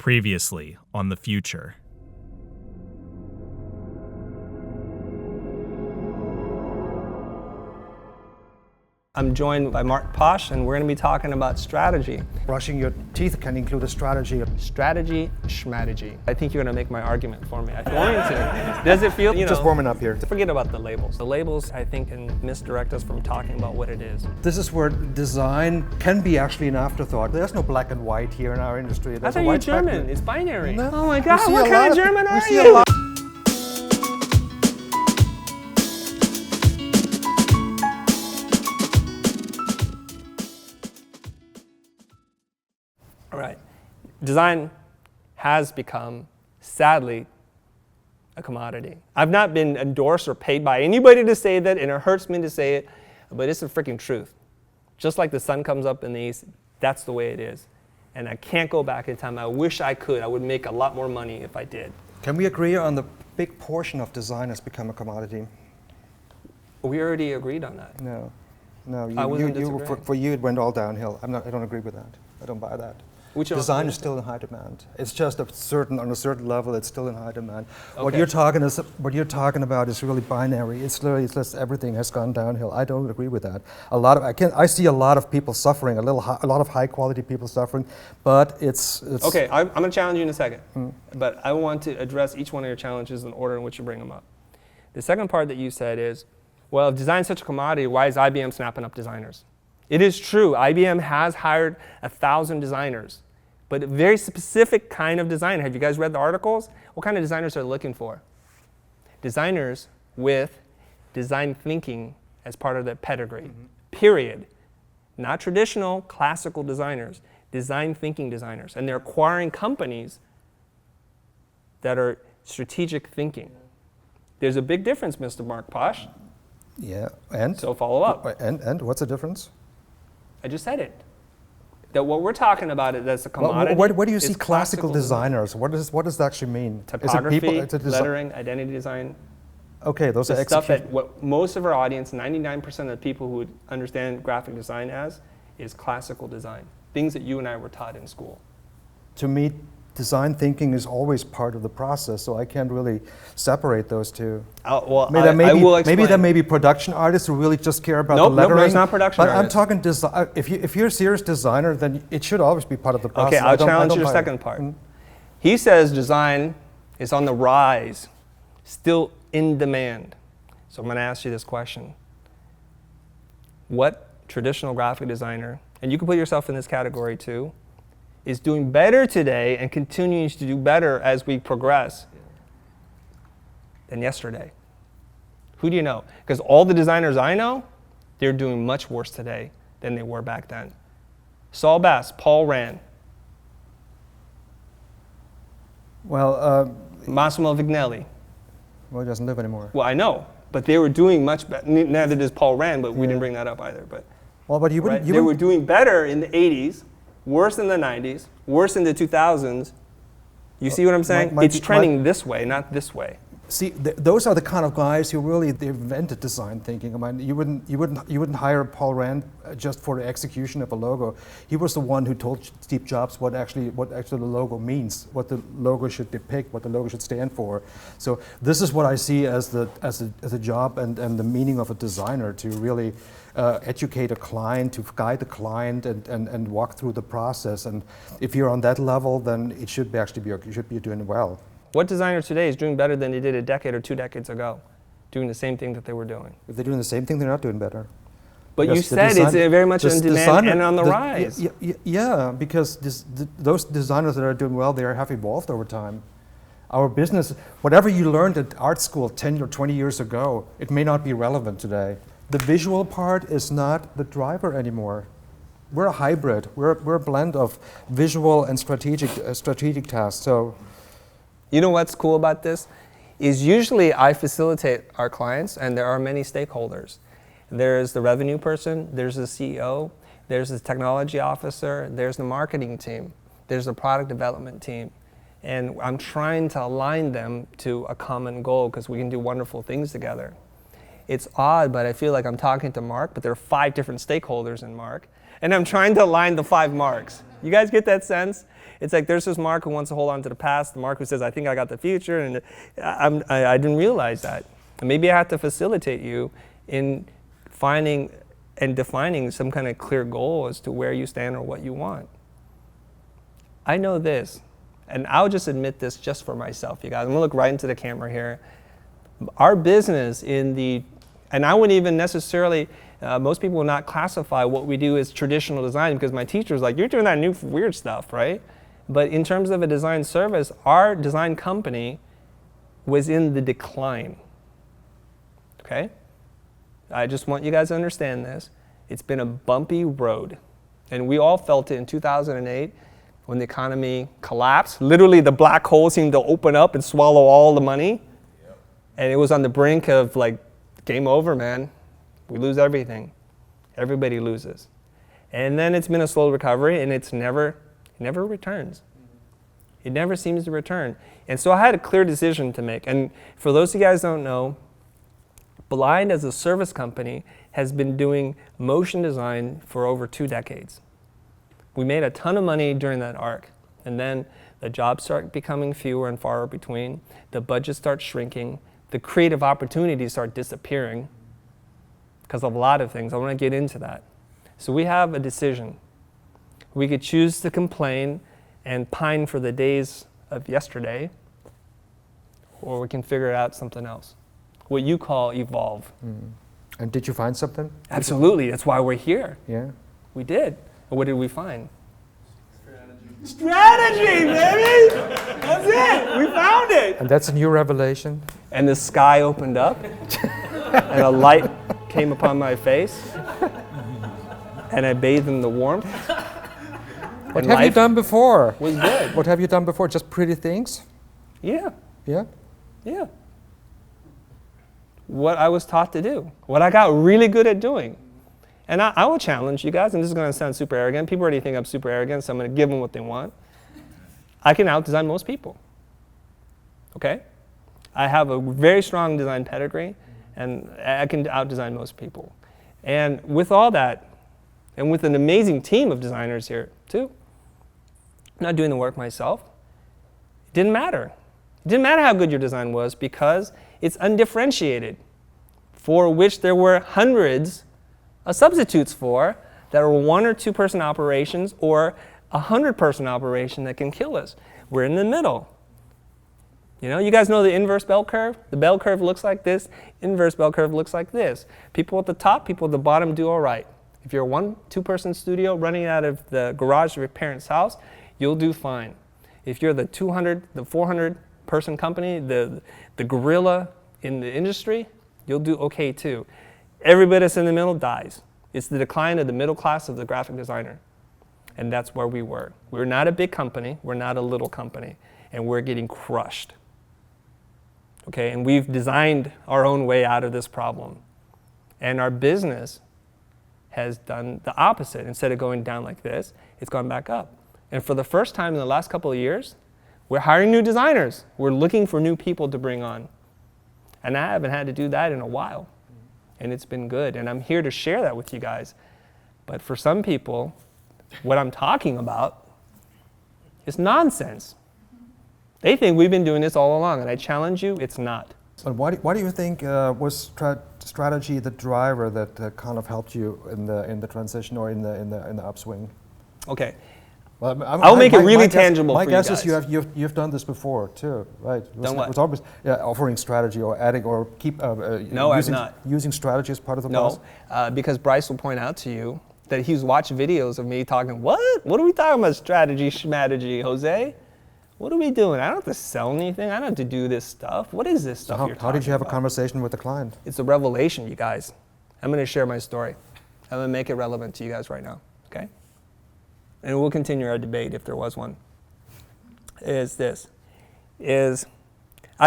Previously on the Future. I'm joined by Marc Posch, and we're going to be talking about strategy. Brushing your teeth can include a strategy. Strategy, schmategy. I think you're going to make my argument for me. I'm going to. Does it feel, Just warming up here. Forget about the labels. The labels, I think, can misdirect us from talking about what it is. This is where design can be actually an afterthought. There's no black and white here in our industry. I thought you were German. It's binary. No. Oh my God, what kind of German are you? All right. Design has become, sadly, a commodity. I've not been endorsed or paid by anybody to say that, and it hurts me to say it, but it's the freaking truth. Just like the sun comes up in the east, that's the way it is. And I can't go back in time. I wish I could. I would make a lot more money if I did. Can we agree on the big portion of design has become a commodity? We already agreed on that. No. For you it went all downhill. I don't agree with that. I don't buy that. Design is still in high demand. It's just on a certain level, it's still in high demand. Okay. What you're talking about is really binary. It's just everything has gone downhill. I don't agree with that. I see a lot of people suffering, a lot of high quality people suffering, but it's. Okay, I'm going to challenge you in a second, but I want to address each one of your challenges in the order in which you bring them up. The second part that you said is, well, if design is such a commodity, why is IBM snapping up designers? It is true, IBM has hired 1,000 designers, but a very specific kind of designer. Have you guys read the articles? What kind of designers are they looking for? Designers with design thinking as part of their pedigree, period. Not traditional classical designers, design thinking designers. And they're acquiring companies that are strategic thinking. There's a big difference, Mr. Marc Posch. Yeah, and? So follow up. And what's the difference? I just said it. That what we're talking about is that's a commodity. Where do you see classical designers? What does that actually mean? Typography, lettering, identity design. Okay, those are stuff that what most of our audience, 99% of the people who would understand graphic design as, is classical design. Things that you and I were taught in school. To me, design thinking is always part of the process, so I can't really separate those two. I will explain. Maybe there may be production artists who really just care about the lettering. No, it's not production artists. But I'm talking if you're a serious designer, then it should always be part of the process. Okay, I'll challenge your second part. He says design is on the rise, still in demand. So I'm going to ask you this question. What traditional graphic designer, and you can put yourself in this category too, is doing better today and continues to do better as we progress than yesterday? Who do you know? Because all the designers I know, they're doing much worse today than they were back then. Saul Bass, Paul Rand. Well, Massimo Vignelli. Well, he doesn't live anymore. Well, I know, but they were doing much better. Neither does Paul Rand, but we didn't bring that up either. But you wouldn't. They were doing better in the 80s. Worse in the 90s, worse in the 2000s. You see what I'm saying? It's trending this way, not this way. See, those are the kind of guys who really invented design thinking. I mean, you wouldn't hire Paul Rand just for the execution of a logo. He was the one who told Steve Jobs what actually the logo means, what the logo should depict, what the logo should stand for. So this is what I see as a job and the meaning of a designer, to really educate a client, to guide the client and walk through the process. And if you're on that level, then you should be doing well. What designer today is doing better than they did a decade or 2 decades ago, doing the same thing that they were doing? If they're doing the same thing, they're not doing better. But you said it's very much in demand and on the rise. Yeah, because those designers that are doing well, they have evolved over time. Our business, whatever you learned at art school 10 or 20 years ago, it may not be relevant today. The visual part is not the driver anymore. We're a hybrid. We're a blend of visual and strategic tasks. So, you know what's cool about this? Is usually I facilitate our clients, and there are many stakeholders. There's the revenue person, there's the CEO, there's the technology officer, there's the marketing team, there's the product development team. And I'm trying to align them to a common goal because we can do wonderful things together. It's odd, but I feel like I'm talking to Marc, but there are 5 different stakeholders in Marc, and I'm trying to align the 5 Marcs. You guys get that sense? It's like there's this Marc who wants to hold on to the past, the Marc who says, I think I got the future, and I didn't realize that. And maybe I have to facilitate you in finding and defining some kind of clear goal as to where you stand or what you want. I know this, and I'll just admit this just for myself, you guys. I'm gonna look right into the camera here. Our business and I wouldn't even necessarily, most people will not classify what we do as traditional design because my teacher's like, you're doing that new weird stuff, right? But in terms of a design service, our design company was in the decline, okay? I just want you guys to understand this. It's been a bumpy road, and we all felt it in 2008 when the economy collapsed. Literally, the black hole seemed to open up and swallow all the money, and it was on the brink of like, game over, man. We lose everything. Everybody loses. And then it's been a slow recovery, and it never returns. It never seems to return. And so I had a clear decision to make. And for those of you guys who don't know, Blind as a service company has been doing motion design for over 2 decades. We made a ton of money during that arc. And then the jobs start becoming fewer and far between. The budget starts shrinking. The creative opportunities start disappearing because of a lot of things. I want to get into that. So we have a decision. We could choose to complain and pine for the days of yesterday, or we can figure out something else. What you call evolve. And did you find something? Absolutely. That's why we're here. Yeah. We did. And what did we find? Strategy, baby! That's it! We found it! And that's a new revelation. And the sky opened up, and a light came upon my face, and I bathed in the warmth. What have you done before? Was good. What have you done before? Just pretty things? Yeah. Yeah? Yeah. What I was taught to do. What I got really good at doing. And I will challenge you guys, and this is going to sound super arrogant. People already think I'm super arrogant, so I'm going to give them what they want. I can out-design most people. Okay? I have a very strong design pedigree, and I can out-design most people. And with all that, and with an amazing team of designers here, too, I'm not doing the work myself. It didn't matter. It didn't matter how good your design was because it's undifferentiated, for which there were hundreds of substitutes for that are 1 or 2 person operations or a 100-person operation that can kill us. We're in the middle. You know, you guys know the inverse bell curve? The bell curve looks like this. Inverse bell curve looks like this. People at the top, people at the bottom do all right. If you're a 1, 2-person studio running out of the garage of your parents' house, you'll do fine. If you're the 200, the 400-person company, the gorilla in the industry, you'll do okay too. Everybody that's in the middle dies. It's the decline of the middle class of the graphic designer. And that's where we were. We're not a big company. We're not a little company. And we're getting crushed. Okay, and we've designed our own way out of this problem. And our business has done the opposite. Instead of going down like this, it's gone back up. And for the first time in the last couple of years, we're hiring new designers. We're looking for new people to bring on. And I haven't had to do that in a while. And it's been good. And I'm here to share that with you guys. But for some people, what I'm talking about is nonsense. They think we've been doing this all along. And I challenge you, it's not. But why do you think was strategy the driver that kind of helped you in the transition or in the upswing? Okay. Well, I'll make it really tangible for you guys. My guess is you've done this before too, right? Done what? It was always offering strategy or adding or No, I've not. Using strategy as part of the process? No, because Bryce will point out to you that he's watched videos of me talking, what? What are we talking about strategy, schmategy, Jose? What are we doing? I don't have to sell anything. I don't have to do this stuff. What is this stuff you're talking about? How did you have a conversation with the client? It's a revelation, you guys. I'm going to share my story. I'm going to make it relevant to you guys right now, okay? And we'll continue our debate if there was one. I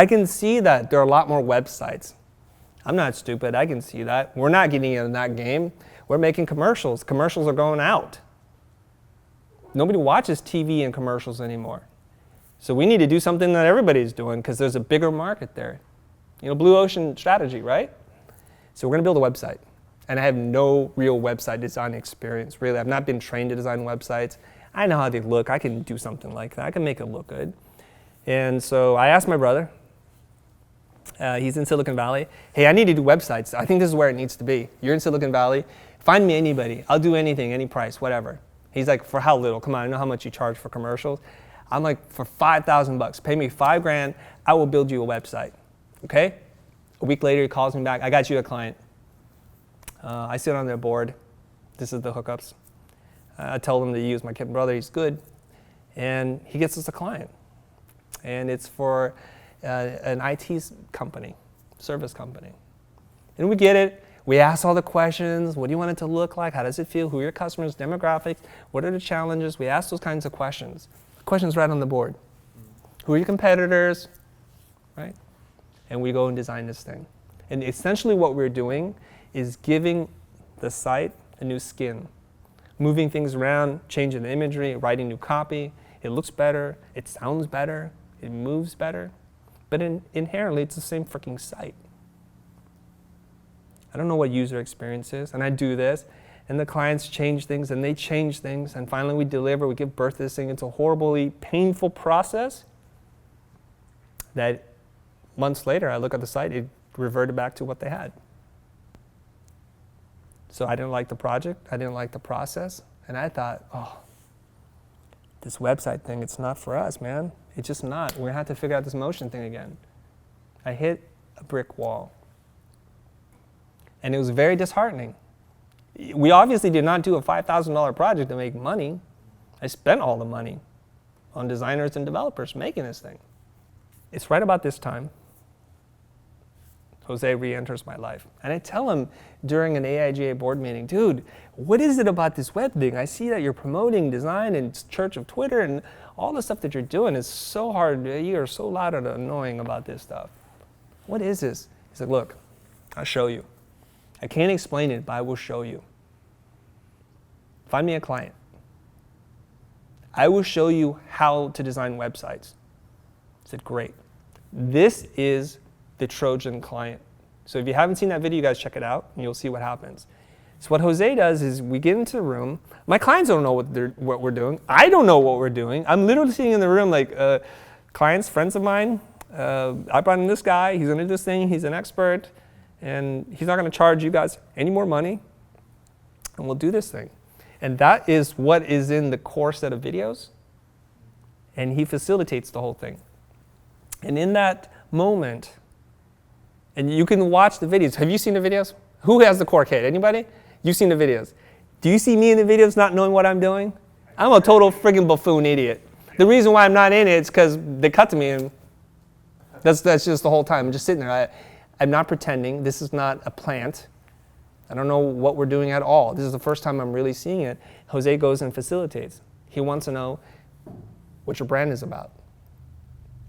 can see that there are a lot more websites. I'm not stupid. I can see that. We're not getting in that game. We're making commercials. Commercials are going out. Nobody watches TV and commercials anymore. So we need to do something that everybody's doing because there's a bigger market there. You know, blue ocean strategy, right? So we're going to build a website. And I have no real website design experience, really. I've not been trained to design websites. I know how they look. I can do something like that. I can make it look good. And so I asked my brother, he's in Silicon Valley, hey, I need to do websites. I think this is where it needs to be. You're in Silicon Valley. Find me anybody. I'll do anything, any price, whatever. He's like, for how little? Come on, I know how much you charge for commercials. I'm like, for $5,000, pay me $5,000, I will build you a website, okay? A week later, he calls me back, I got you a client. I sit on their board. This is the hookups. I tell them to use my kid brother, he's good. And he gets us a client. And it's for an IT company, service company. And we get it. We ask all the questions. What do you want it to look like? How does it feel? Who are your customers? Demographics? What are the challenges? We ask those kinds of questions. The questions right on the board. Who are your competitors? Right? And we go and design this thing. And essentially what we're doing is giving the site a new skin. Moving things around, changing the imagery, writing new copy. It looks better. It sounds better. It moves better. But inherently, it's the same freaking site. I don't know what user experience is, and I do this, and the clients change things, and they change things, and finally we deliver, we give birth to this thing. It's a horribly painful process that months later, I look at the site, it reverted back to what they had. So I didn't like the project, I didn't like the process, and I thought, oh, this website thing, it's not for us, man. It's just not. We're gonna have to figure out this motion thing again. I hit a brick wall. And it was very disheartening. We obviously did not do a $5,000 project to make money. I spent all the money on designers and developers making this thing. It's right about this time, Jose re-enters my life. And I tell him during an AIGA board meeting, dude, what is it about this web thing? I see that you're promoting design and Church of Twitter and all the stuff that you're doing is so hard. You are so loud and annoying about this stuff. What is this? He said, look, I'll show you. I can't explain it, but I will show you. Find me a client. I will show you how to design websites. I said, great. This is the Trojan client. So if you haven't seen that video, you guys check it out, and you'll see what happens. So what Jose does is we get into the room. My clients don't know what we're doing. I don't know what we're doing. I'm literally sitting in the room like clients, friends of mine. I brought in this guy. He's going to do this thing. He's an expert. And he's not going to charge you guys any more money. And we'll do this thing. And that is what is in the core set of videos. And he facilitates the whole thing. And in that moment, and you can watch the videos. Have you seen the videos? Who has the core kit? Anybody? You've seen the videos. Do you see me in the videos not knowing what I'm doing? I'm a total friggin' buffoon idiot. The reason why I'm not in it is because they cut to me and that's just the whole time. I'm just sitting there. I'm not pretending. This is not a plant. I don't know what we're doing at all. This is the first time I'm really seeing it. Jose goes and facilitates. He wants to know what your brand is about.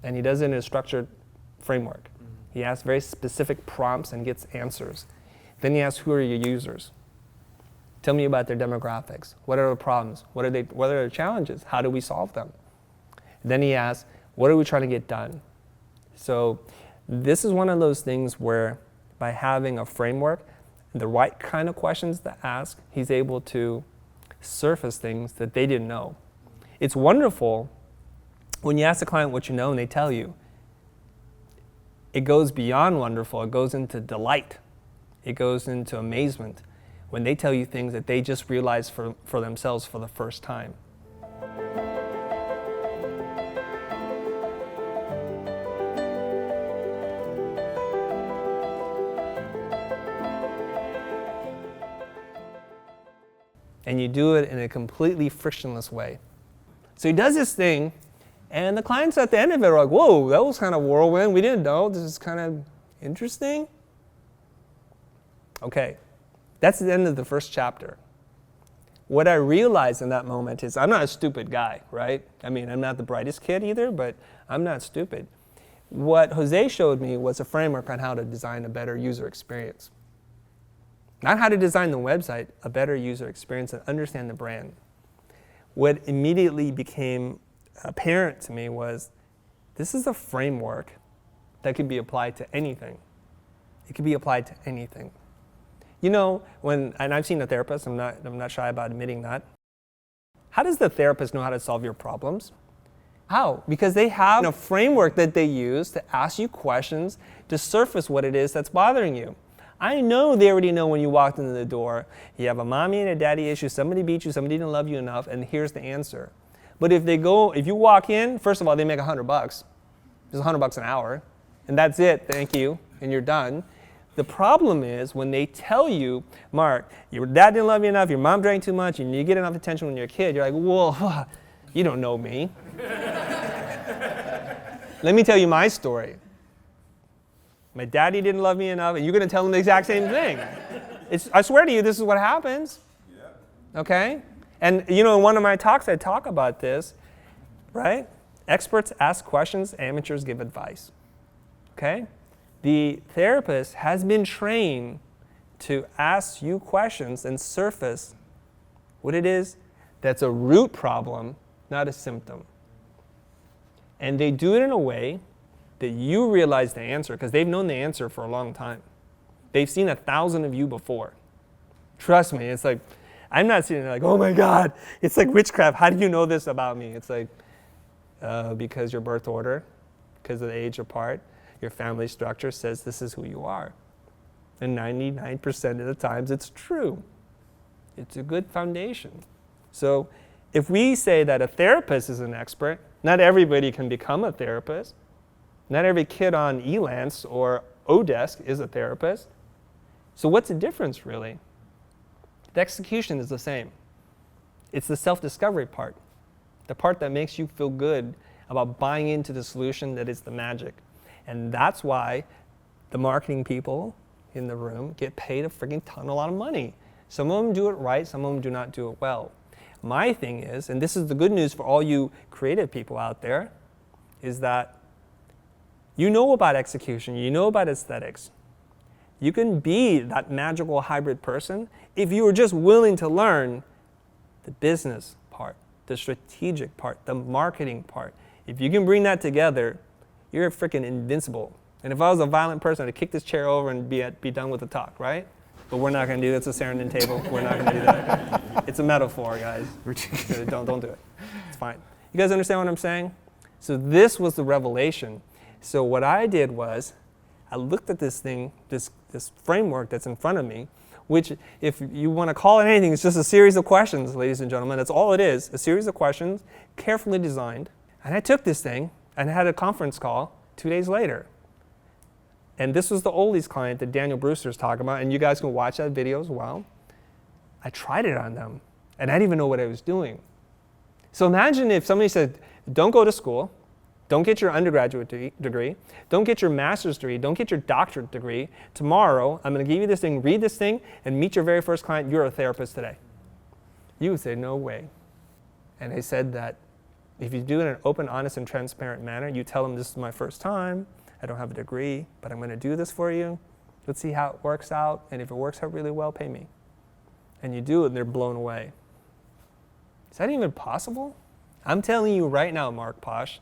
And he does it in a structured framework. He asks very specific prompts and gets answers. Then he asks, who are your users? Tell me about their demographics. What are the problems? What are their challenges? How do we solve them? Then he asks, what are we trying to get done? So this is one of those things where by having a framework, the right kind of questions to ask, he's able to surface things that they didn't know. It's wonderful when you ask the client what you know and they tell you. It goes beyond wonderful. It goes into delight. It goes into amazement when they tell you things that they just realized for themselves for the first time. And you do it in a completely frictionless way. So he does this thing, and the clients at the end of it are like, whoa, that was kind of whirlwind. We didn't know. This is kind of interesting. Okay, that's the end of the first chapter. What I realized in that moment is I'm not a stupid guy, right? I mean, I'm not the brightest kid either, but I'm not stupid. What Jose showed me was a framework on how to design a better user experience. Not how to design the website, a better user experience and understand the brand. What immediately became apparent to me was this is a framework that could be applied to anything. It could be applied to anything. You know, and I've seen a therapist, I'm not shy about admitting that. How does the therapist know how to solve your problems? How? Because they have a framework that they use to ask you questions to surface what it is that's bothering you. I know they already know when you walked into the door, you have a mommy and a daddy issue, somebody beat you, somebody didn't love you enough, and here's the answer. But if you walk in, first of all, they make $100. It's $100 an hour, and that's it, thank you, and you're done. The problem is when they tell you, Mark, your dad didn't love you enough, your mom drank too much, and you get enough attention when you're a kid, you're like, whoa, you don't know me. Let me tell you my story. My daddy didn't love me enough, and you're going to tell him the exact same thing. I swear to you, this is what happens. Yeah. Okay? And in one of my talks, I talk about this, right? Experts ask questions, amateurs give advice. Okay? The therapist has been trained to ask you questions and surface what it is that's a root problem, not a symptom. And they do it in a way that you realize the answer, because they've known the answer for a long time. They've seen 1,000 of you before. Trust me, it's like, I'm not sitting there like, oh my God, it's like witchcraft. How do you know this about me? It's like, because your birth order, because of the age apart, your family structure says this is who you are. And 99% of the times it's true. It's a good foundation. So if we say that a therapist is an expert, not everybody can become a therapist. Not every kid on Elance or Odesk is a therapist. So what's the difference, really? The execution is the same. It's the self-discovery part, the part that makes you feel good about buying into the solution that is the magic. And that's why the marketing people in the room get paid a lot of money. Some of them do it right, some of them do not do it well. My thing is, and this is the good news for all you creative people out there, is that you know about execution, you know about aesthetics. You can be that magical hybrid person if you are just willing to learn the business part, the strategic part, the marketing part. If you can bring that together, you're freaking invincible. And if I was a violent person, I'd kick this chair over and be done with the talk, right? But we're not going to do that. It's a Sarandon table. We're not going to do that. It's a metaphor, guys. Don't do it. It's fine. You guys understand what I'm saying? So this was the revelation. So what I did was, I looked at this thing, this framework that's in front of me, which if you want to call it anything, it's just a series of questions, ladies and gentlemen. That's all it is, a series of questions, carefully designed. And I took this thing and had a conference call 2 days later. And this was the Oldies client that Daniel Brewster's talking about, and you guys can watch that video as well. I tried it on them, and I didn't even know what I was doing. So imagine if somebody said, don't go to school, don't get your undergraduate degree, don't get your master's degree, don't get your doctorate degree. Tomorrow, I'm going to give you this thing, read this thing, and meet your very first client. You're a therapist today. You would say, no way. And they said that if you do it in an open, honest, and transparent manner, you tell them this is my first time, I don't have a degree, but I'm going to do this for you. Let's see how it works out, and if it works out really well, pay me. And you do it, and they're blown away. Is that even possible? I'm telling you right now, Marc, Posch,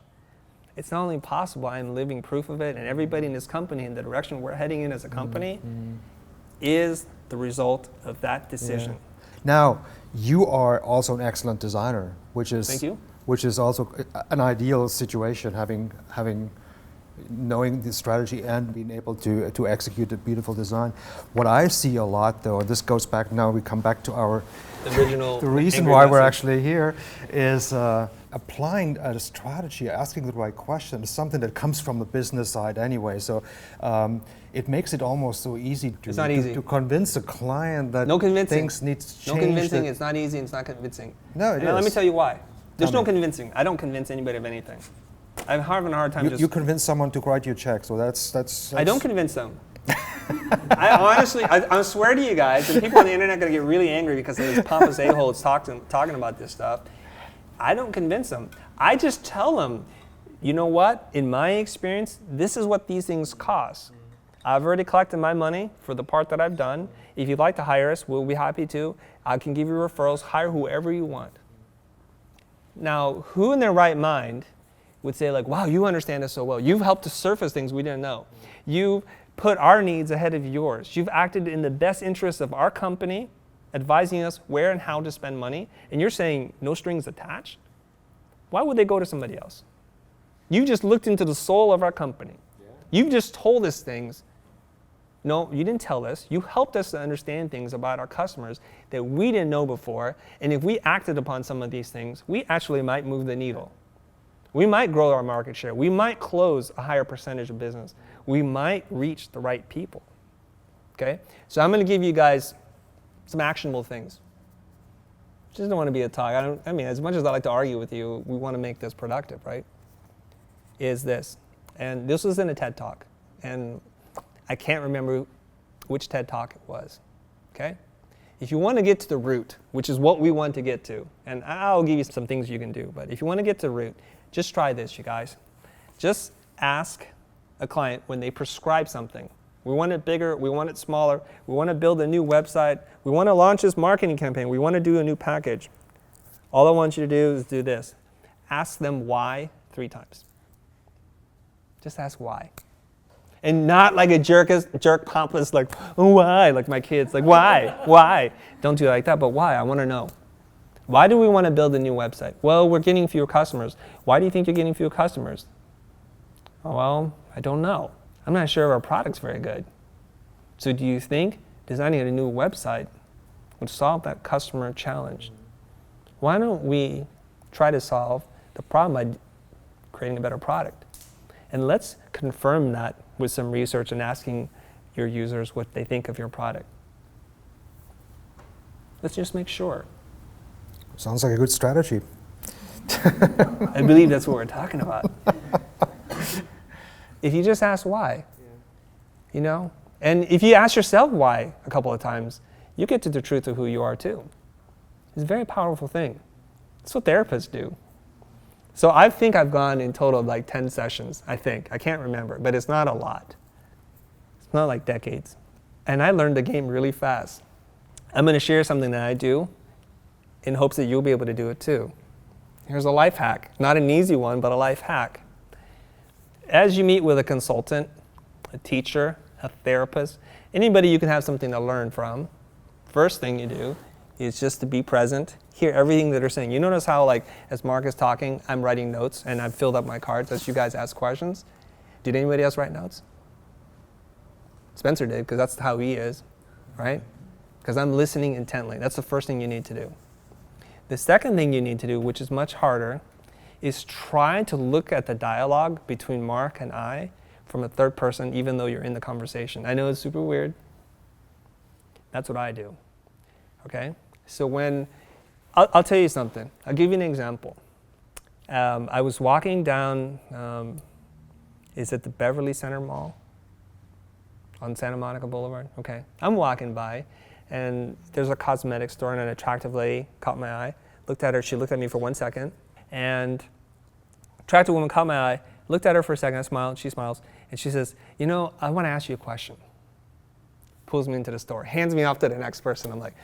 it's not only possible, I'm living proof of it, and everybody in this company and the direction we're heading in as a company is the result of that decision. Yeah. Now, you are also an excellent designer, which is Thank you. Which is also an ideal situation, knowing the strategy and being able to execute a beautiful design. What I see a lot, though, and this goes back now, we come back to our original. The reason why we're actually here is applying a strategy, asking the right question, is something that comes from the business side anyway. So it makes it almost so easy to convince a client that things need to change. No convincing, it's not easy, it's not convincing. No, it is. Let me tell you why. There's no convincing. I don't convince anybody of anything. I'm having a hard time You convince someone to write you a check, so that's I don't convince them. I honestly, I swear to you guys, and people on the internet are going to get really angry because of these pompous a-holes talking about this stuff. I don't convince them. I just tell them, you know what? In my experience, this is what these things cost. I've already collected my money for the part that I've done. If you'd like to hire us, we'll be happy to. I can give you referrals. Hire whoever you want. Now, who in their right mind would say, like, wow, you understand us so well. You've helped to surface things we didn't know. You've put our needs ahead of yours. You've acted in the best interest of our company advising us where and how to spend money, and you're saying no strings attached, why would they go to somebody else? You just looked into the soul of our company. Yeah. You've just told us things. No, you didn't tell us. You helped us to understand things about our customers that we didn't know before. And if we acted upon some of these things, we actually might move the needle. We might grow our market share. We might close a higher percentage of business. We might reach the right people. Okay? So I'm going to give you guys some actionable things. Just don't want to be a talk. I mean, as much as I like to argue with you, we want to make this productive, right? Is this. And this was in a TED Talk. And I can't remember which TED Talk it was, okay? If you want to get to the root, which is what we want to get to, and I'll give you some things you can do, but if you want to get to the root, just try this, you guys. Just ask a client when they prescribe something. We want it bigger, we want it smaller, we want to build a new website, we want to launch this marketing campaign, we want to do a new package. All I want you to do is do this. Ask them why 3 times. Just ask why. And not like a jerk pompous, like, oh, why? Like my kids, like, why? Why? Don't do it like that, but why? I want to know. Why do we want to build a new website? Well, we're getting fewer customers. Why do you think you're getting fewer customers? Oh, well, I don't know. I'm not sure if our product's very good. So do you think designing a new website would solve that customer challenge? Why don't we try to solve the problem by creating a better product? And let's confirm that with some research and asking your users what they think of your product. Let's just make sure. Sounds like a good strategy. I believe that's what we're talking about. If you just ask why, you know? And if you ask yourself why a couple of times, you get to the truth of who you are too. It's a very powerful thing. It's what therapists do. So I think I've gone in total like 10 sessions, I think. I can't remember, but it's not a lot. It's not like decades. And I learned the game really fast. I'm going to share something that I do in hopes that you'll be able to do it too. Here's a life hack. Not an easy one, but a life hack. As you meet with a consultant, a teacher, a therapist, anybody you can have something to learn from, first thing you do is just to be present, hear everything that they're saying. You notice how, like, as Marc is talking, I'm writing notes, and I've filled up my cards as you guys ask questions. Did anybody else write notes? Spencer did, because that's how he is, right? Because I'm listening intently. That's the first thing you need to do. The second thing you need to do, which is much harder, is try to look at the dialogue between Marc and I from a third person, even though you're in the conversation. I know it's super weird. That's what I do, okay? So when, I'll tell you something. I'll give you an example. I was walking down, is it the Beverly Center Mall on Santa Monica Boulevard? Okay. I'm walking by, and there's a cosmetic store, and an attractive lady caught my eye. Looked at her, she looked at me for 1 second, and attractive woman caught my eye, looked at her for a second, I smiled, she smiles, and she says, you know, I want to ask you a question. Pulls me into the store, hands me off to the next person. I'm like,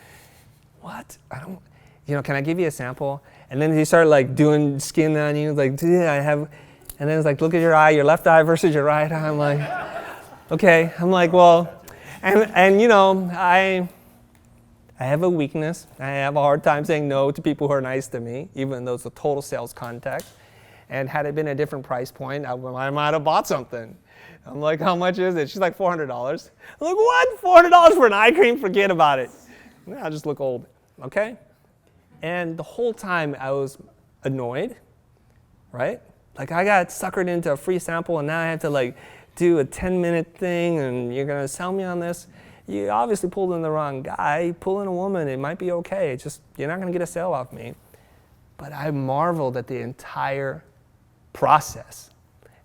what? I don't, you know, can I give you a sample? And then he started like doing skin on you, like, yeah, I have, and then it's like, look at your eye, your left eye versus your right eye. I'm like, okay. I'm like, well, and you know, I have a weakness. I have a hard time saying no to people who are nice to me, even though it's a total sales contact. And had it been a different price point, I might have bought something. I'm like, how much is it? She's like, $400. I'm like, what? $400 for an eye cream? Forget about it. I just look old, okay? And the whole time I was annoyed, right? Like I got suckered into a free sample, and now I have to like do a 10-minute thing, and you're gonna sell me on this. You obviously pulled in the wrong guy. Pull in a woman, it might be okay. It's just, you're not gonna get a sale off me. But I marveled at the entire process.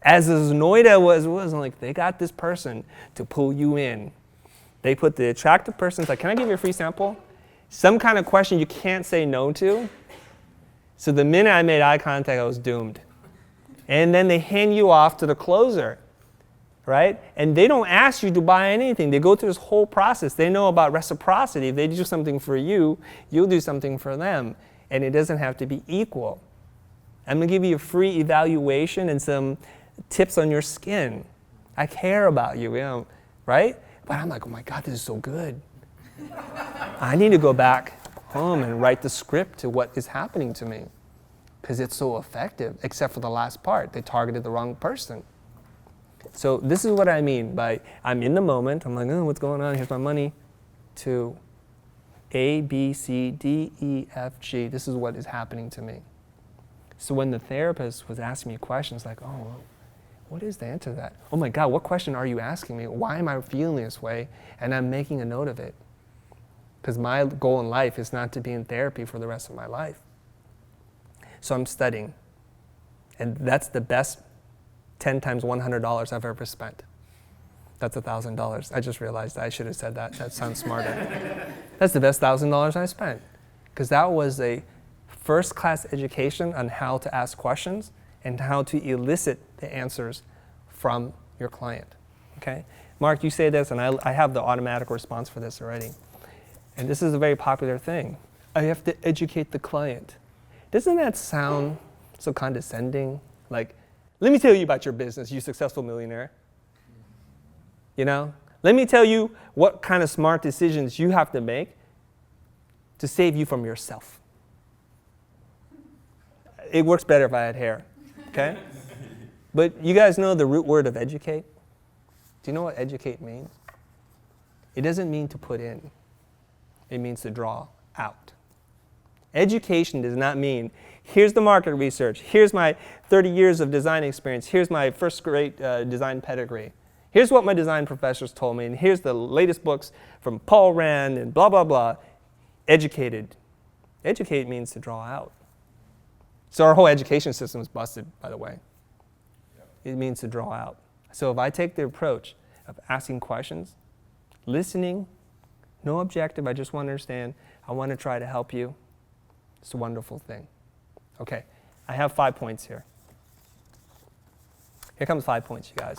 As annoyed I was I'm like, they got this person to pull you in. They put the attractive person, like, can I give you a free sample? Some kind of question you can't say no to. So the minute I made eye contact, I was doomed. And then they hand you off to the closer, right? And they don't ask you to buy anything. They go through this whole process. They know about reciprocity. If they do something for you, you'll do something for them. And it doesn't have to be equal. I'm going to give you a free evaluation and some tips on your skin. I care about you, you know, right? But I'm like, oh my God, this is so good. I need to go back home and write the script to what is happening to me because it's so effective, except for the last part. They targeted the wrong person. So this is what I mean by I'm in the moment. I'm like, oh, what's going on? Here's my money. To A, B, C, D, E, F, G. This is what is happening to me. So when the therapist was asking me questions like, oh, what is the answer to that? Oh my God, what question are you asking me? Why am I feeling this way? And I'm making a note of it. Because my goal in life is not to be in therapy for the rest of my life. So I'm studying. And that's the best 10 times $100 I've ever spent. That's $1,000. I just realized I should have said that. That sounds smarter. That's the best $1,000 I spent. Because that was a first-class education on how to ask questions and how to elicit the answers from your client. Okay? Mark, you say this, and I have the automatic response for this already. And this is a very popular thing. I have to educate the client. Doesn't that sound so condescending? Like, let me tell you about your business, you successful millionaire. You know? Let me tell you what kind of smart decisions you have to make to save you from yourself. It works better if I had hair, okay? But you guys know the root word of educate? Do you know what educate means? It doesn't mean to put in. It means to draw out. Education does not mean, here's the market research, here's my 30 years of design experience, here's my first grade design pedigree, here's what my design professors told me, and here's the latest books from Paul Rand and blah, blah, blah. Educated. Educate means to draw out. So our whole education system is busted, by the way. It means to draw out. So if I take the approach of asking questions, listening, no objective, I just want to understand, I want to try to help you, it's a wonderful thing. Okay, I have 5 points here. Here comes 5 points, you guys.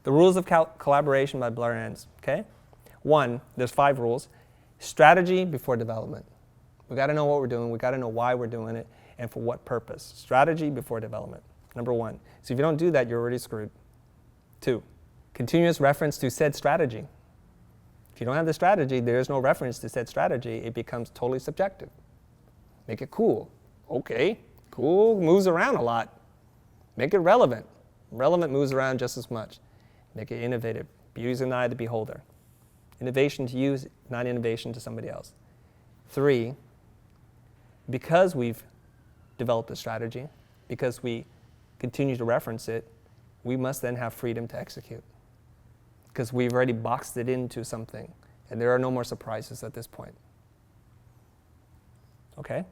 The rules of collaboration by Blair and Enns, okay? 1, there's 5 rules. Strategy before development. We got to know what we're doing, we got to know why we're doing it, and for what purpose. Strategy before development, number 1. So if you don't do that, you're already screwed. 2, continuous reference to said strategy. If you don't have the strategy, there is no reference to said strategy, it becomes totally subjective. Make it cool. Okay, cool moves around a lot. Make it relevant. Relevant moves around just as much. Make it innovative. Beauty's in the eye of the beholder. Innovation to you, not innovation to somebody else. 3, because we've developed a strategy, because we continue to reference it, we must then have freedom to execute. Because we've already boxed it into something, and there are no more surprises at this point. Okay?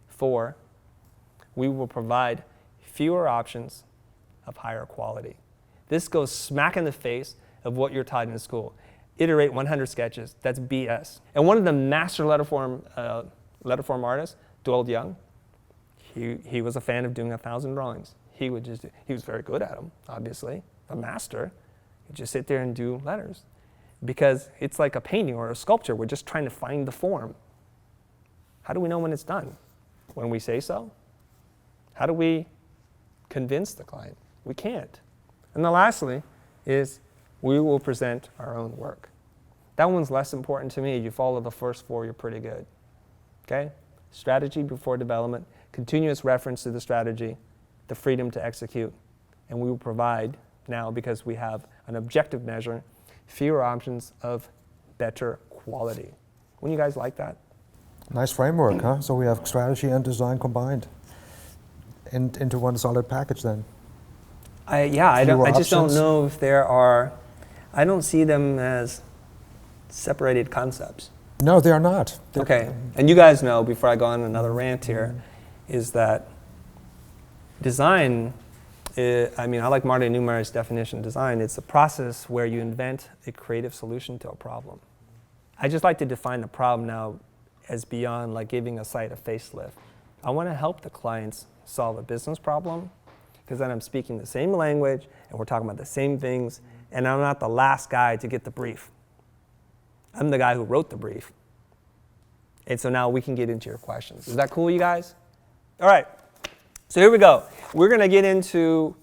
4, we will provide fewer options of higher quality. This goes smack in the face of what you're taught in school. Iterate 100 sketches. That's BS. And one of the master letterform artists, Doyle Young, he was a fan of doing 1,000 drawings. He was very good at them, obviously, a master. He'd just sit there and do letters. Because it's like a painting or a sculpture. We're just trying to find the form. How do we know when it's done? When we say so? How do we convince the client? We can't. And then lastly is we will present our own work. That one's less important to me. You follow the first 4, you're pretty good. Okay? Strategy before development, continuous reference to the strategy, the freedom to execute, and we will provide now, because we have an objective measure, fewer options of better quality. Wouldn't you guys like that? Nice framework, huh? So we have strategy and design combined into one solid package then. I just don't know if there are, I don't see them as separated concepts. No, they are not. Okay, and you guys know, before I go on another rant here, is that design, I like Marty Neumeier's definition of design. It's a process where you invent a creative solution to a problem. I just like to define the problem now as beyond like giving a site a facelift. I want to help the clients solve a business problem, because then I'm speaking the same language and we're talking about the same things, and I'm not the last guy to get the brief. I'm the guy who wrote the brief. And so now we can get into your questions. Is that cool, you guys? All right. So here we go. We're going to get into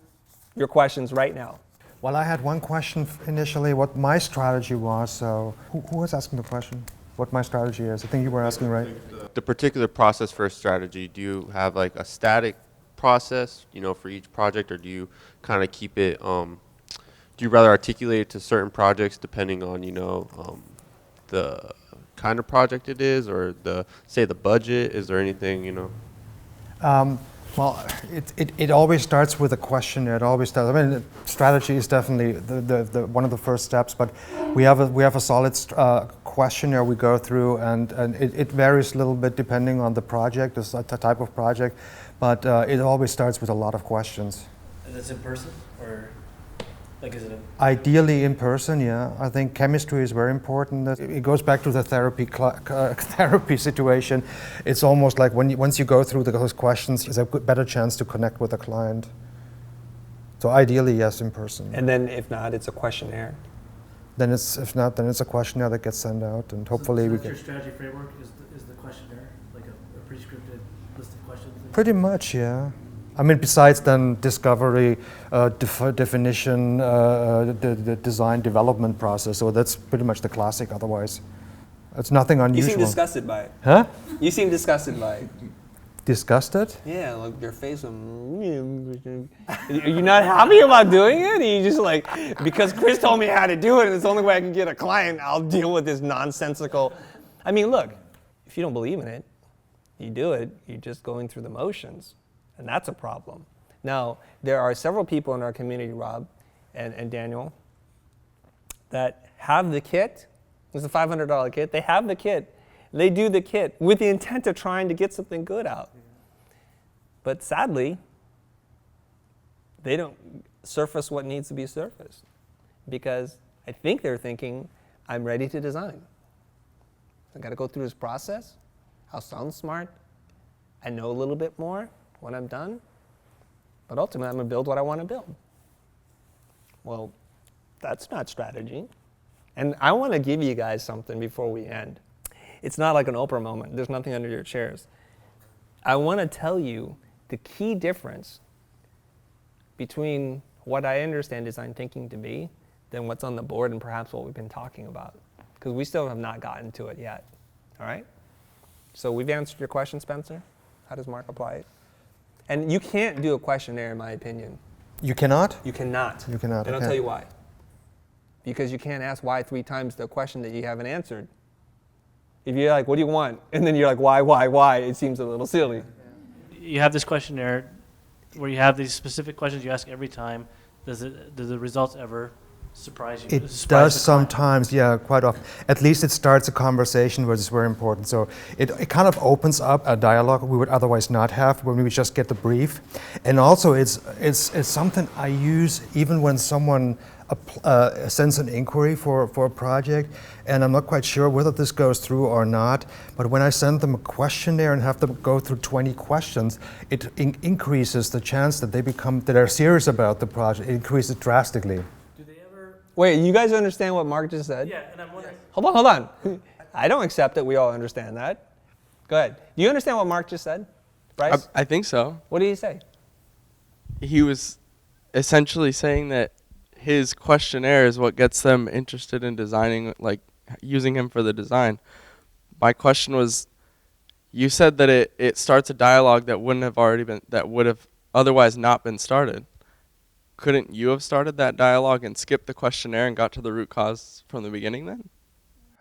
your questions right now. Well, I had one question initially, what my strategy was. So who was asking the question? What my strategy is? I think you were asking, right? The particular process for a strategy, do you have like a static process, for each project, or do you kind of keep it, do you rather articulate it to certain projects depending on, the kind of project it is, or say the budget? Is there anything, Well, it always starts with a questionnaire. It always does. I mean, strategy is definitely the one of the first steps, but we have a solid questionnaire we go through, and it varies a little bit depending on the project, the type of project, but it always starts with a lot of questions. Is this in person, or like is it Ideally in person, yeah. I think chemistry is very important. It goes back to the therapy situation. It's almost like once you go through those questions, there's a better chance to connect with the client. So ideally, yes, in person. And then if not, it's a questionnaire. Then if not, then it's a questionnaire that gets sent out, and hopefully so we that's get. your strategy framework is the questionnaire, like a pre-scripted list of questions? Pretty much, yeah. I mean, besides then discovery, definition, the design development process. So that's pretty much the classic. Otherwise, it's nothing unusual. You seem disgusted by it. Huh? You seem disgusted by it. Disgusted? Yeah, like your face. You're not happy about doing it? You just like, because Chris told me how to do it, and it's the only way I can get a client, I'll deal with this nonsensical. I mean, look, if you don't believe in it, you do it. You're just going through the motions. And that's a problem. Now, there are several people in our community, Rob and Daniel, that have the kit. It's a $500 kit. They have the kit. They do the kit with the intent of trying to get something good out. But sadly, they don't surface what needs to be surfaced, because I think they're thinking, I'm ready to design. I got to go through this process. I'll sound smart. I know a little bit more when I'm done, but ultimately I'm going to build what I want to build. Well, that's not strategy. And I want to give you guys something before we end. It's not like an Oprah moment. There's nothing under your chairs. I want to tell you the key difference between what I understand design thinking to be than what's on the board and perhaps what we've been talking about, because we still have not gotten to it yet. All right? So we've answered your question, Spencer. How does Marc apply it? And you can't do a questionnaire, in my opinion. You cannot? You cannot. You cannot. And I'll okay. tell you why. Because you can't ask why 3 times the question that you haven't answered. If you're like, what do you want? And then you're like, why? It seems a little silly. You have this questionnaire where you have these specific questions you ask every time. Do the results ever surprise you? It does sometimes, yeah, quite often. At least it starts a conversation, which is very important. So it kind of opens up a dialogue we would otherwise not have when we just get the brief. And also it's something I use even when someone sends an inquiry for a project, and I'm not quite sure whether this goes through or not, but when I send them a questionnaire and have them go through 20 questions, it increases the chance that they're serious about the project. It increases drastically. Wait, you guys understand what Marc just said? Yeah, and I'm wondering. Hold on. I don't accept it. We all understand that. Go ahead. Do you understand what Marc just said, Bryce? I think so. What did he say? He was essentially saying that his questionnaire is what gets them interested in designing, like using him for the design. My question was, you said that it starts a dialogue that would have otherwise not been started. Couldn't you have started that dialogue and skipped the questionnaire and got to the root cause from the beginning then?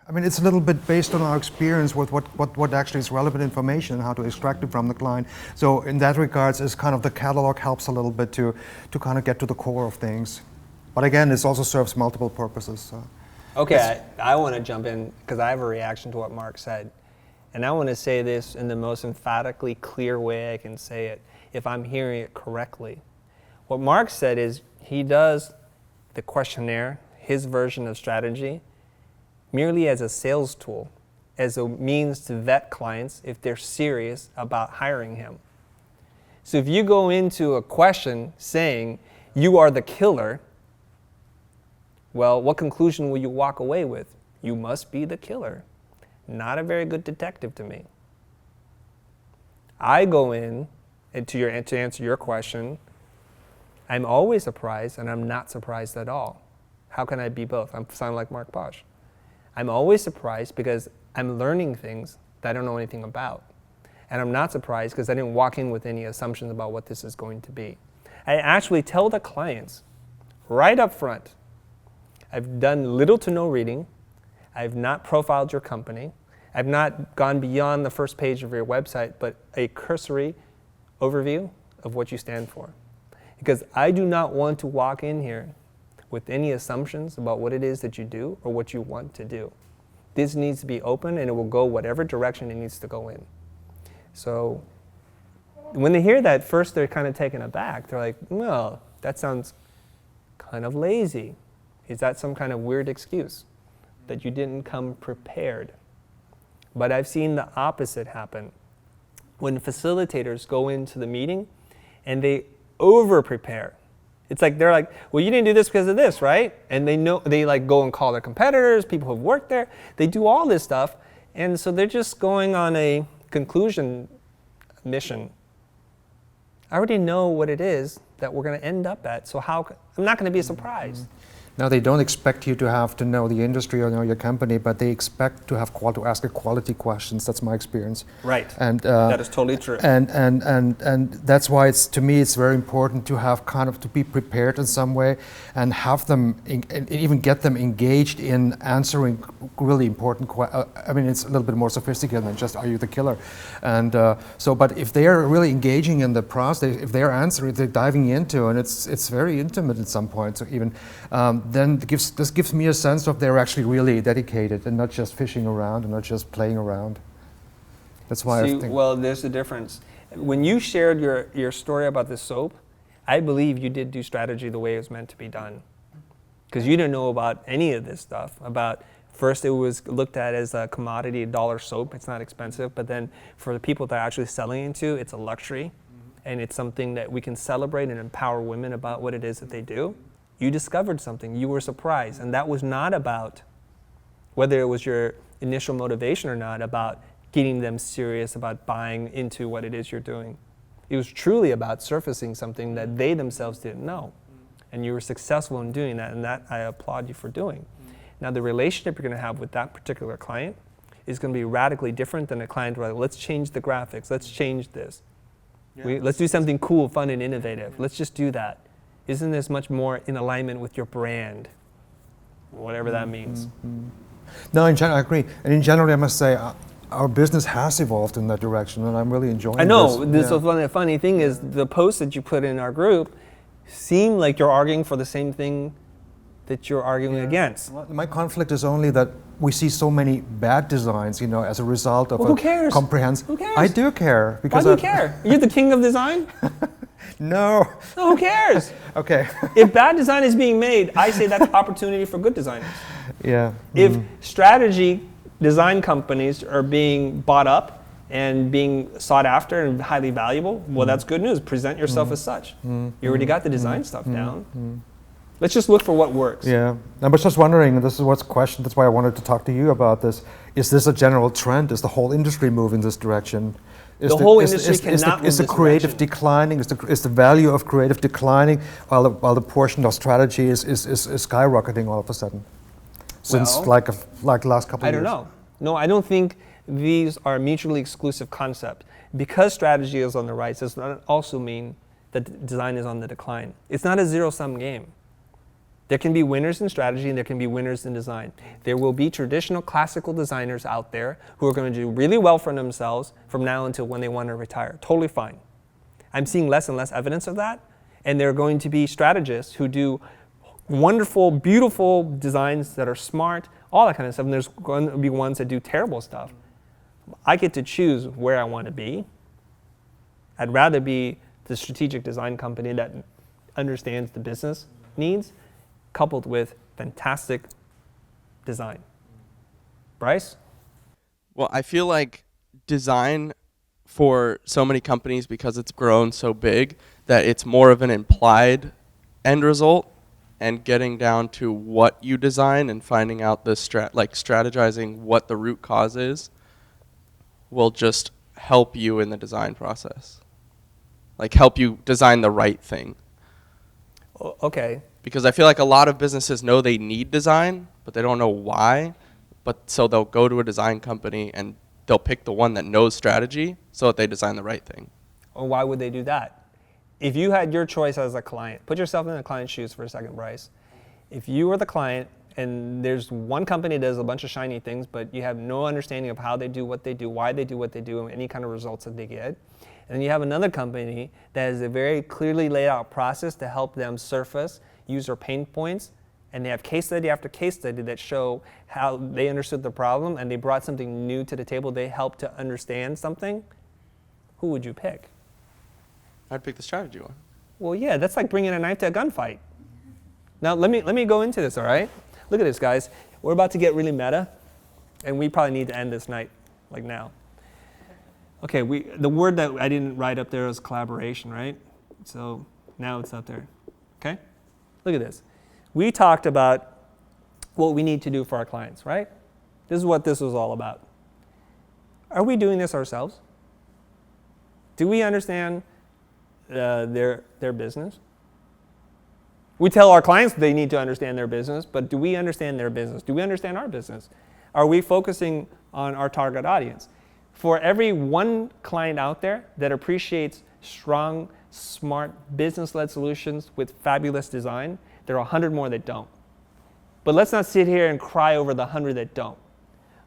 I mean, it's a little bit based on our experience with what actually is relevant information and how to extract it from the client. So in that regards, it's kind of the catalog helps a little bit to kind of get to the core of things. But again, this also serves multiple purposes. So. Okay, I want to jump in because I have a reaction to what Marc said. And I want to say this in the most emphatically clear way I can say it, if I'm hearing it correctly. What Marc said is he does the questionnaire, his version of strategy, merely as a sales tool, as a means to vet clients if they're serious about hiring him. So if you go into a question saying, you are the killer, well, what conclusion will you walk away with? You must be the killer. Not a very good detective to me. I go in, and to answer your question, I'm always surprised, and I'm not surprised at all. How can I be both? I sound like Marc Posch. I'm always surprised because I'm learning things that I don't know anything about. And I'm not surprised because I didn't walk in with any assumptions about what this is going to be. I actually tell the clients right up front, I've done little to no reading. I've not profiled your company. I've not gone beyond the first page of your website, but a cursory overview of what you stand for. Because I do not want to walk in here with any assumptions about what it is that you do or what you want to do. This needs to be open, and it will go whatever direction it needs to go in. So when they hear that, first they're kind of taken aback. They're like, well, that sounds kind of lazy. Is that some kind of weird excuse that you didn't come prepared? But I've seen the opposite happen. When facilitators go into the meeting and they over-prepare. It's like they're like, well, you didn't do this because of this, right? And they know, they like go and call their competitors, people who've worked there. They do all this stuff, and so they're just going on a conclusion mission. I already know what it is that we're going to end up at, so I'm not going to be surprised. Now, they don't expect you to have to know the industry or know your company, but they expect to have to ask a quality questions. That's my experience. Right. And that is totally true. And that's why to me it's very important to have to be prepared in some way and have them and even get them engaged in answering really important questions. I mean, it's a little bit more sophisticated than just are you the killer, and but if they are really engaging in the process, if they are answering, they're diving into, and it's very intimate at some point. So even then this gives me a sense of they're actually really dedicated and not just fishing around and not just playing around. That's why I think. Well, there's a difference. When you shared your story about the soap, I believe you did do strategy the way it was meant to be done. Because you didn't know about any of this stuff. First it was looked at as a commodity, $1 soap, it's not expensive, but then for the people that are actually selling it to, it's a luxury. And it's something that we can celebrate and empower women about what it is that they do. You discovered something, you were surprised, and that was not about, whether it was your initial motivation or not, about getting them serious about buying into what it is you're doing. It was truly about surfacing something that they themselves didn't know. And you were successful in doing that, and that I applaud you for doing. Now, the relationship you're going to have with that particular client is going to be radically different than a client where, let's change the graphics, let's change this. Yeah. Let's do something cool, fun, and innovative. Let's just do that. Isn't this much more in alignment with your brand? Whatever that means. No, in general, I agree. And in general, I must say, our business has evolved in that direction, and I'm really enjoying this. I know. The funny thing is, the posts that you put in our group seem like you're arguing for the same thing that you're arguing against. Well, my conflict is only that we see so many bad designs, as a result of who cares? comprehensive. Who cares? I do care. Why do you care? You're the king of design? No. Who cares? Okay. If bad design is being made, I say that's opportunity for good designers. Yeah. If strategy design companies are being bought up and being sought after and highly valuable, well, that's good news. Present yourself as such. You already got the design stuff down. Let's just look for what works. Yeah. I was just wondering, this is what's question, that's why I wanted to talk to you about this. Is this a general trend? Is the whole industry moving this direction? Is the creative declining? Is the value of creative declining while the portion of strategy is skyrocketing all of a sudden? Since like last couple of years. I don't know. No, I don't think these are mutually exclusive concepts. Because strategy is on the rise does not also mean that design is on the decline. It's not a zero-sum game. There can be winners in strategy and there can be winners in design. There will be traditional classical designers out there who are going to do really well for themselves from now until when they want to retire. Totally fine. I'm seeing less and less evidence of that. And there are going to be strategists who do wonderful, beautiful designs that are smart, all that kind of stuff. And there's going to be ones that do terrible stuff. I get to choose where I want to be. I'd rather be the strategic design company that understands the business needs, coupled with fantastic design. Bryce? Well, I feel like design for so many companies, because it's grown so big, that it's more of an implied end result, and getting down to what you design and finding out the strategizing what the root cause is will just help you in the design process. Like help you design the right thing. Okay. Because I feel like a lot of businesses know they need design, but they don't know why. But so they'll go to a design company and they'll pick the one that knows strategy so that they design the right thing. Or why would they do that? If you had your choice as a client, put yourself in the client's shoes for a second, Bryce. If you were the client and there's one company that does a bunch of shiny things, but you have no understanding of how they do what they do, why they do what they do, and any kind of results that they get, and then you have another company that has a very clearly laid out process to help them surface user pain points, and they have case study after case study that show how they understood the problem and they brought something new to the table, they helped to understand something, who would you pick? I'd pick the strategy one. Well, yeah, that's like bringing a knife to a gunfight. Now, let me go into this, all right? Look at this, guys. We're about to get really meta, and we probably need to end this night, like now. Okay, the word that I didn't write up there was collaboration, right? So now it's up there, okay? Look at this. We talked about what we need to do for our clients, right? This is what this was all about. Are we doing this ourselves? Do we understand their business? We tell our clients they need to understand their business, but do we understand their business? Do we understand our business? Are we focusing on our target audience? For every one client out there that appreciates strong, smart, business-led solutions with fabulous design, there are 100 more that don't. But let's not sit here and cry over the 100 that don't.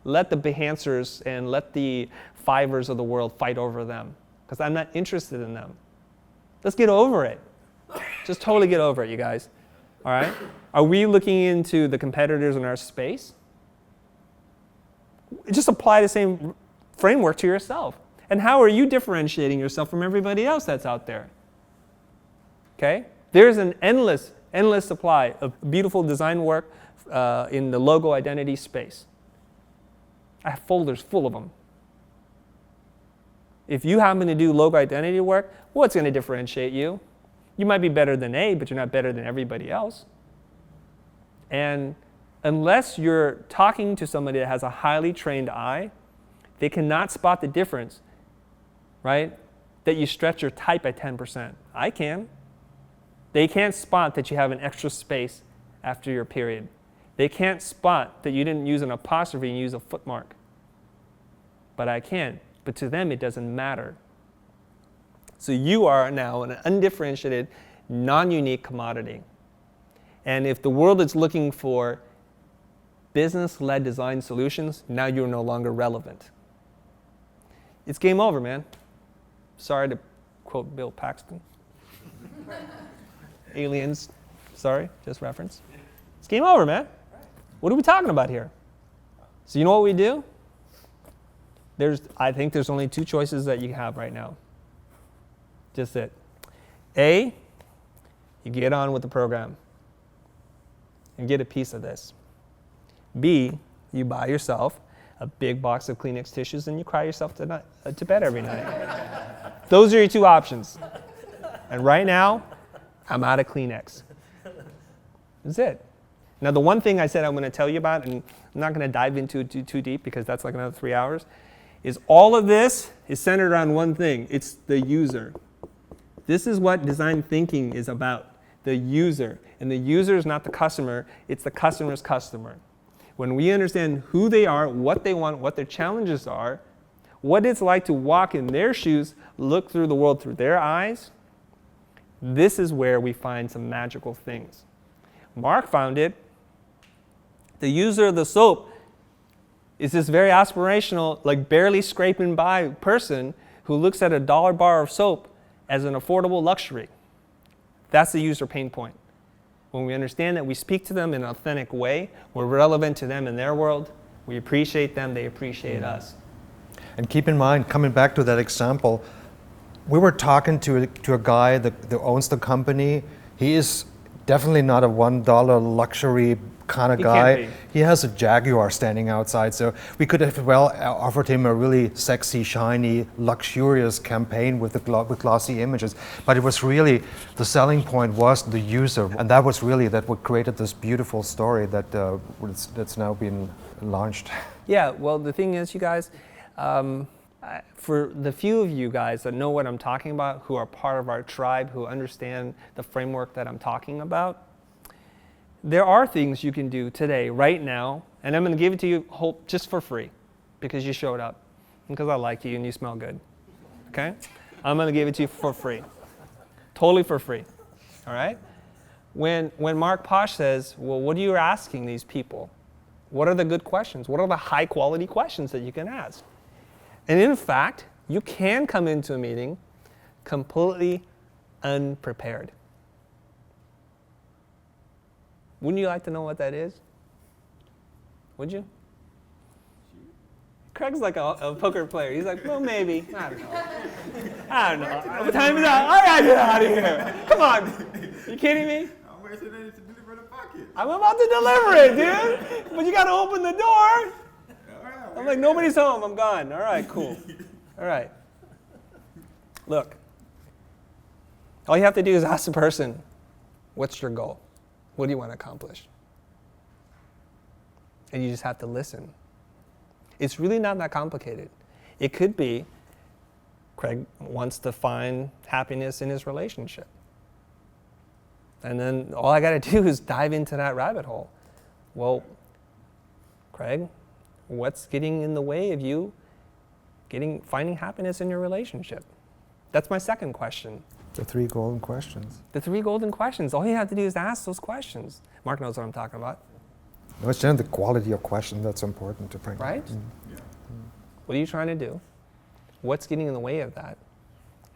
Let the Behancers and let the Fivers of the world fight over them, because I'm not interested in them. Let's get over it. Just totally get over it, you guys. All right? Are we looking into the competitors in our space? Just apply the same framework to yourself. And how are you differentiating yourself from everybody else that's out there? Okay? There's an endless supply of beautiful design work in the logo identity space. I have folders full of them. If you happen to do logo identity work, what's going to differentiate you? You might be better than A, but you're not better than everybody else. And unless you're talking to somebody that has a highly trained eye, they cannot spot the difference, right? That you stretch your type by 10%. I can. They can't spot that you have an extra space after your period. They can't spot that you didn't use an apostrophe and use a footmark. But I can. But to them, it doesn't matter. So you are now an undifferentiated, non-unique commodity. And if the world is looking for business-led design solutions, now you're no longer relevant. It's game over, man. Sorry to quote Bill Paxton. Aliens, sorry, just reference. It's game over, man. What are we talking about here? So you know what we do? I think there's only two choices that you have right now. Just it. A, you get on with the program and get a piece of this. B, you buy yourself a big box of Kleenex tissues and you cry yourself to bed every night. Those are your two options. And right now, I'm out of Kleenex. That's it. Now, the one thing I said I'm going to tell you about, and I'm not going to dive into it too deep because that's like another 3 hours, is all of this is centered around one thing. It's the user. This is what design thinking is about, the user. And the user is not the customer, it's the customer's customer. When we understand who they are, what they want, what their challenges are, what it's like to walk in their shoes, look through the world through their eyes, this is where we find some magical things. Marc found it. The user of the soap is this very aspirational, like barely scraping by person who looks at a $1 bar of soap as an affordable luxury. That's the user pain point. When we understand that we speak to them in an authentic way, we're relevant to them in their world, we appreciate them, they appreciate us. And keep in mind, coming back to that example, we were talking to a guy that owns the company. He is definitely not a $1 luxury kind of guy. He has a Jaguar standing outside, so we could have well offered him a really sexy, shiny, luxurious campaign with glossy images. But it was really, the selling point was the user, and that was really what created this beautiful story that's now been launched. Yeah, well, the thing is, you guys, for the few of you guys that know what I'm talking about, who are part of our tribe, who understand the framework that I'm talking about, there are things you can do today, right now, and I'm going to give it to you just for free because you showed up, because I like you and you smell good. Okay? I'm going to give it to you for free. Totally for free. All right? When Mark Posch says, well, what are you asking these people? What are the good questions? What are the high quality questions that you can ask? And in fact, you can come into a meeting completely unprepared. Wouldn't you like to know what that is? Would you? Craig's like a poker player. He's like, well, maybe. I don't know. I don't know. The time is out. All right, get out of here. Come on. You kidding me? I'm waiting to deliver the packet. I'm about to deliver it, dude. But you got to open the door. I'm like, nobody's home. I'm gone. All right, cool. All right. Look. All you have to do is ask the person, what's your goal? What do you want to accomplish? And you just have to listen. It's really not that complicated. It could be Craig wants to find happiness in his relationship. And then all I got to do is dive into that rabbit hole. Well, Craig, what's getting in the way of you finding happiness in your relationship? That's my second question. The 3 golden questions. The 3 golden questions. All you have to do is ask those questions. Mark knows what I'm talking about. No, it's generally the quality of question that's important to bring. Right? What are you trying to do? What's getting in the way of that?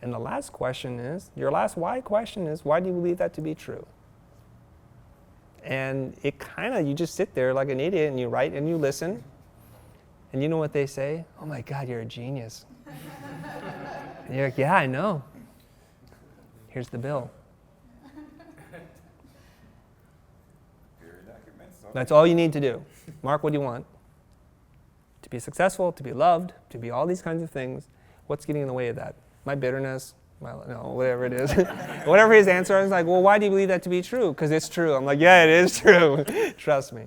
And the last question is, your last why question is, why do you believe that to be true? And it kind of, you just sit there like an idiot and you write and you listen. And you know what they say? Oh my God, you're a genius. And you're like, yeah, I know. Here's the bill. That's all you need to do. Mark, what do you want? To be successful, to be loved, to be all these kinds of things. What's getting in the way of that? My bitterness, whatever it is. Whatever his answer is, like, well, why do you believe that to be true? Because it's true. I'm like, yeah, it is true. Trust me.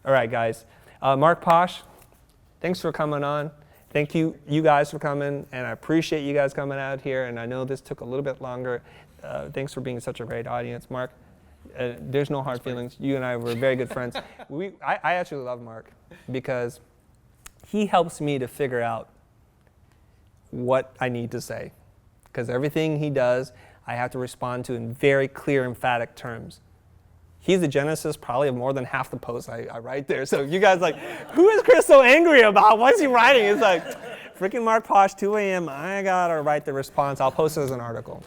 All right, guys. Marc Posch, thanks for coming on. Thank you guys for coming, and I appreciate you guys coming out here, and I know this took a little bit longer. Thanks for being such a great audience. Mark, there's no hard feelings. You and I were very good friends. I actually love Mark because he helps me to figure out what I need to say. Because everything he does, I have to respond to in very clear, emphatic terms. He's the genesis probably of more than half the posts I write there. So you guys like, who is Chris so angry about? What's he writing? It's like, freaking Marc Posch, 2 a.m., I gotta write the response. I'll post it as an article.